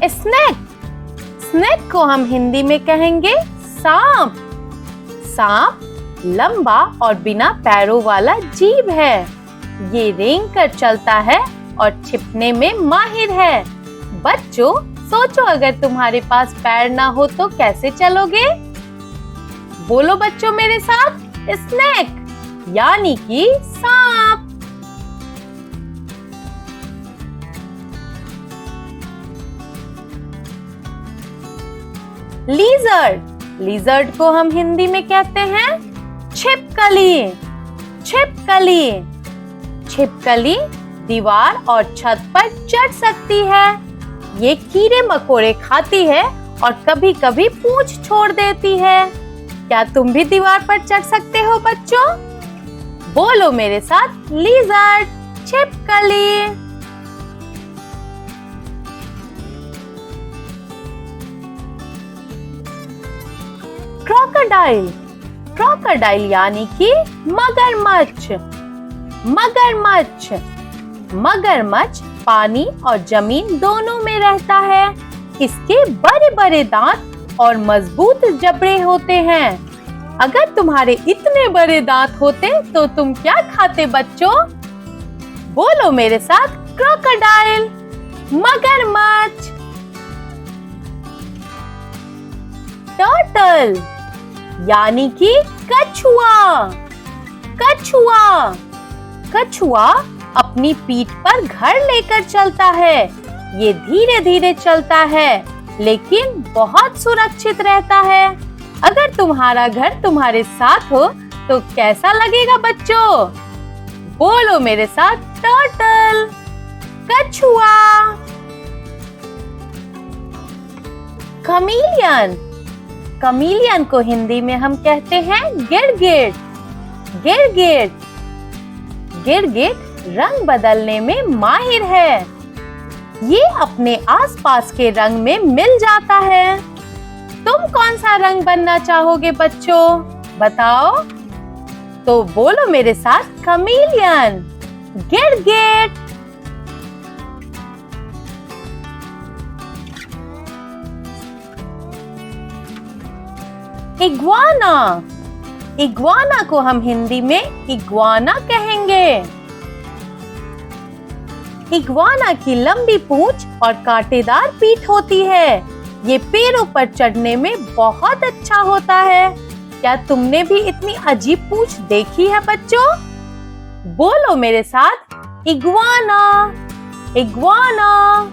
Snake. Snake को हम हिंदी में कहेंगे सांप। सांप लंबा और बिना पैरों वाला जीव है। ये रेंग कर चलता है और छिपने में माहिर है। बच्चों, सोचो अगर तुम्हारे पास पैर ना हो तो कैसे चलोगे? बोलो बच्चों मेरे साथ, स्नेक यानी कि सांप। लीजर्ड। लीजर्ड को हम हिंदी में कहते हैं छिपकली। छिपकली। छिपकली दीवार और छत पर चढ़ सकती है। ये कीड़े मकोड़े खाती है और कभी-कभी पूंछ छोड़ देती है। क्या तुम भी दीवार पर चढ़ सकते हो बच्चों? बोलो मेरे साथ, लीजर्ड, छिपकली। क्रोकोडाइल। क्रोकोडाइल यानी कि मगरमच्छ। मगरमच्छ। मगरमच्छ पानी और जमीन दोनों में रहता है। इसके बड़े बड़े दांत और मजबूत जबड़े होते हैं। अगर तुम्हारे इतने बड़े दांत होते तो तुम क्या खाते बच्चों? बोलो मेरे साथ, क्रोकोडाइल, मगरमच्छ। टर्टल यानी कि कछुआ। कछुआ। कछुआ अपनी पीठ पर घर लेकर चलता है। ये धीरे धीरे चलता है लेकिन बहुत सुरक्षित रहता है। अगर तुम्हारा घर तुम्हारे साथ हो तो कैसा लगेगा बच्चों? बोलो मेरे साथ, टर्टल, कछुआ। कमीलियन। कमीलियन को हिंदी में हम कहते हैं गिरगिट। गिरगिट। गिरगिट रंग बदलने में माहिर है। ये अपने आसपास के रंग में मिल जाता है। तुम कौन सा रंग बनना चाहोगे बच्चों? बताओ। तो बोलो मेरे साथ, कमीलियन, गिरगिट। इग्वाना। इग्वाना को हम हिंदी में इग्वाना कहेंगे। इग्वाना की लंबी पूंछ और कांटेदार पीठ होती है। ये पेड़ों पर चढ़ने में बहुत अच्छा होता है। क्या तुमने भी इतनी अजीब पूंछ देखी है बच्चों? बोलो मेरे साथ, इग्वाना, इग्वाना।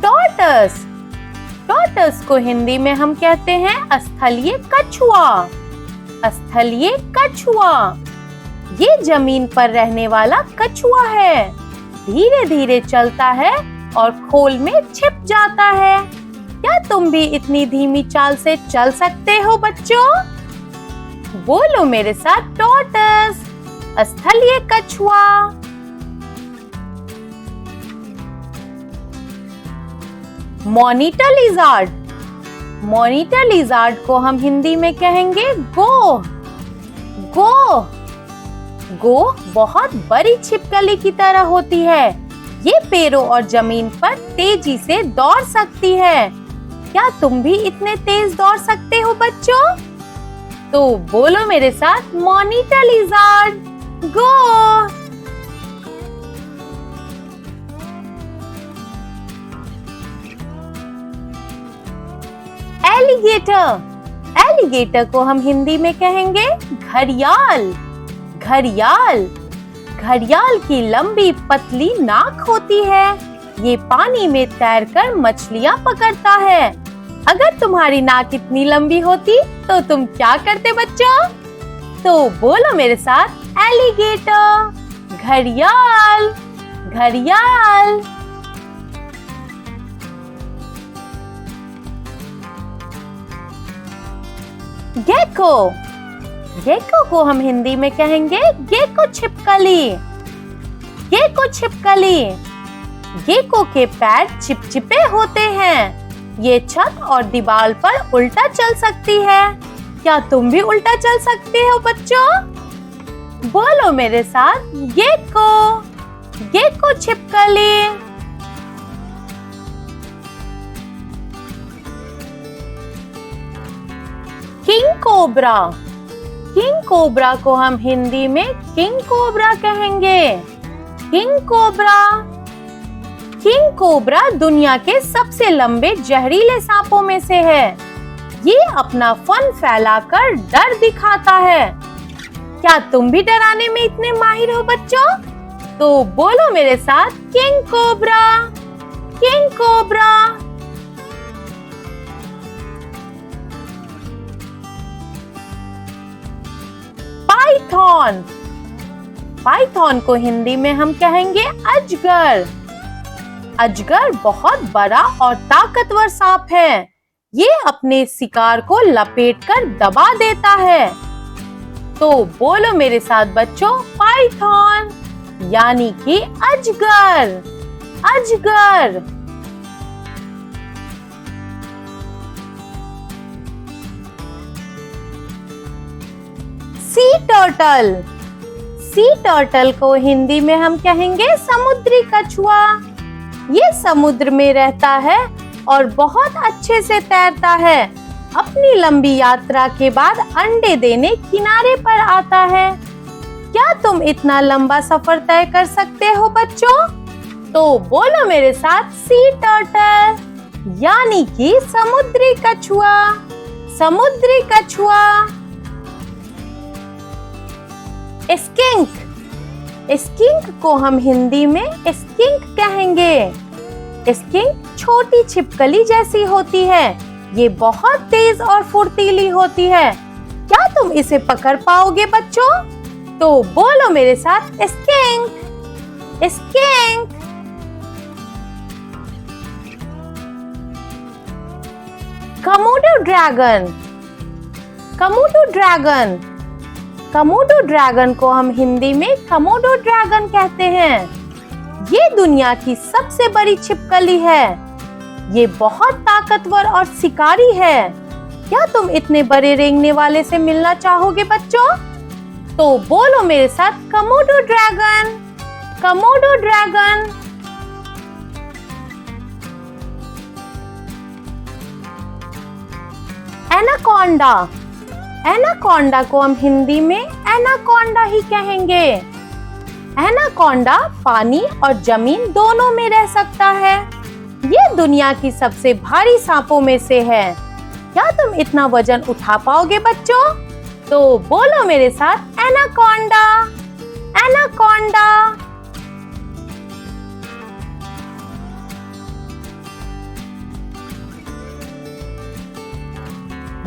टॉर्टस। टॉर्टस को हिंदी में हम कहते हैं स्थलीय कछुआ। स्थलीय कछुआ। ये जमीन पर रहने वाला कछुआ है। धीरे धीरे चलता है और खोल में छिप जाता है। क्या तुम भी इतनी धीमी चाल से चल सकते हो बच्चों? बोलो मेरे साथ, टॉर्टस, स्थलीय कछुआ। Monitor lizard. मॉनिटर लिजार्ड को हम हिंदी में कहेंगे गोह। गोह। गोह बहुत बड़ी छिपकली की तरह होती है। ये पेड़ों और जमीन पर तेजी से दौड़ सकती है। क्या तुम भी इतने तेज दौड़ सकते हो बच्चों? तो बोलो मेरे साथ, monitor lizard, Goh. Alligator. Alligator को हम हिंदी में कहेंगे घड़ियाल। घड़ियाल। घड़ियाल की लंबी पतली नाक होती है। ये पानी में तैरकर मछलियां पकड़ता है। अगर तुम्हारी नाक इतनी लंबी होती तो तुम क्या करते बच्चों? तो बोलो मेरे साथ, एलिगेटर, घड़ियाल, घड़ियाल। गेको। गेको को हम हिंदी में कहेंगे गेको छिपकली। गेको छिपकली। गेको के पैर चिपचिपे होते हैं। ये छत और दीवार पर उल्टा चल सकती है। क्या तुम भी उल्टा चल सकते हो बच्चों? बोलो मेरे साथ, गेको। गेको छिपकली। King cobra. किंग कोबरा को हम हिंदी में किंग कोबरा कहेंगे। King cobra. किंग कोबरा दुनिया के सबसे लंबे जहरीले सांपों में से है। ये अपना फन फैलाकर डर दिखाता है। क्या तुम भी डराने में इतने माहिर हो बच्चों? तो बोलो मेरे साथ, king cobra. King cobra. Python. Python को हिंदी में हम कहेंगे अजगर। अजगर बहुत बड़ा और ताकतवर सांप है। ये अपने शिकार को लपेटकर दबा देता है। तो बोलो मेरे साथ बच्चों, पाइथन यानी कि अजगर। अजगर। Sea turtle. सी टर्टल को हिंदी में हम कहेंगे समुद्री कछुआ। ये समुद्र में रहता है और बहुत अच्छे से तैरता है। अपनी लंबी यात्रा के बाद अंडे देने किनारे पर आता है। क्या तुम इतना लंबा सफर तय कर सकते हो बच्चों? तो बोलो मेरे साथ, सी टर्टल यानी कि समुद्री कछुआ। समुद्री कछुआ। स्किंक। स्किंक को हम हिंदी में स्किंक कहेंगे। स्किंक छोटी छिपकली जैसी होती है। ये बहुत तेज और फुर्तीली होती है। क्या तुम इसे पकड़ पाओगे बच्चों? तो बोलो मेरे साथ, skink. Skink. Komodo dragon. Komodo dragon. Komodo dragon को हम हिंदी में कमोडो ड्रैगन कहते हैं। ये दुनिया की सबसे बड़ी छिपकली है। ये बहुत ताकतवर और शिकारी है। क्या तुम इतने बड़े रेंगने वाले से मिलना चाहोगे बच्चों? तो बोलो मेरे साथ, Komodo dragon. Komodo dragon. Anaconda. Anaconda को हम हिंदी में एनाकोंडा ही कहेंगे। एनाकोंडा पानी और जमीन दोनों में रह सकता है। ये दुनिया की सबसे भारी सांपों में से है। क्या तुम इतना वजन उठा पाओगे बच्चों? तो बोलो मेरे साथ, एनाकोंडा। एनाकोंडा।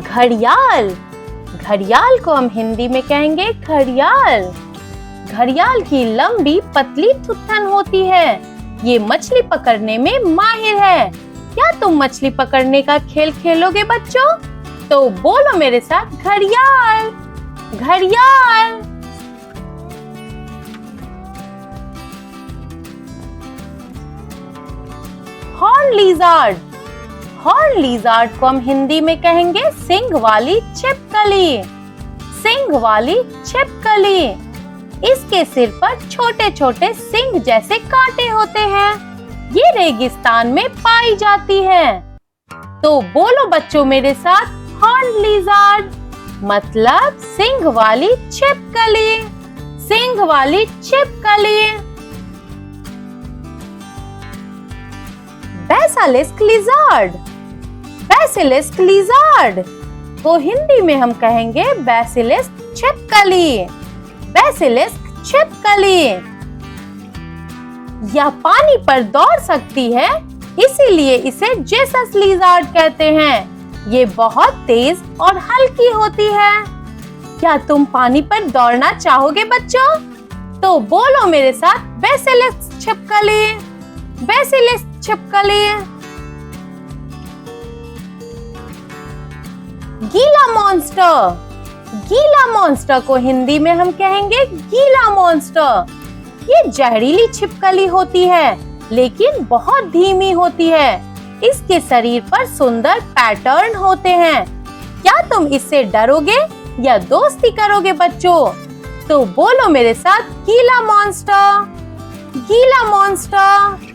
घड़ियाल। घड़ियाल को हम हिंदी में कहेंगे घड़ियाल। घड़ियाल की लंबी पतली थुत्थन होती है। ये मछली पकड़ने में माहिर है। क्या तुम मछली पकड़ने का खेल खेलोगे बच्चों? तो बोलो मेरे साथ, घड़ियाल। घड़ियाल। Horn lizard. हॉर्न लिज़ार्ड को हम हिंदी में कहेंगे सींग वाली छिपकली। सींग वाली छिपकली। इसके सिर पर छोटे छोटे सींग जैसे कांटे होते हैं। ये रेगिस्तान में पाई जाती है। तो बोलो बच्चों मेरे साथ, हॉर्न लिज़ार्ड मतलब सींग वाली छिपकली। सींग वाली छिपकली। Basilisk lizard. बेसिलिस्क लिज़ार्ड को हिंदी में हम कहेंगे बेसिलिस्क छिपकली। बेसिलिस्क छिपकली। यह पानी पर दौड़ सकती है, इसीलिए इसे जेसस लिज़ार्ड कहते हैं। ये बहुत तेज और हल्की होती है। क्या तुम पानी पर दौड़ना चाहोगे बच्चों? तो बोलो मेरे साथ, बेसिलिस्क छिपकली। बेसिलिस्क छिपकली। गीला मॉन्स्टर। गीला मॉन्स्टर को हिंदी में हम कहेंगे गीला मॉन्स्टर। ये जहरीली छिपकली होती है, लेकिन बहुत धीमी होती है। इसके शरीर पर सुंदर पैटर्न होते हैं। क्या तुम इससे डरोगे या दोस्ती करोगे बच्चों? तो बोलो मेरे साथ, गीला मॉन्स्टर, गीला मॉन्स्टर।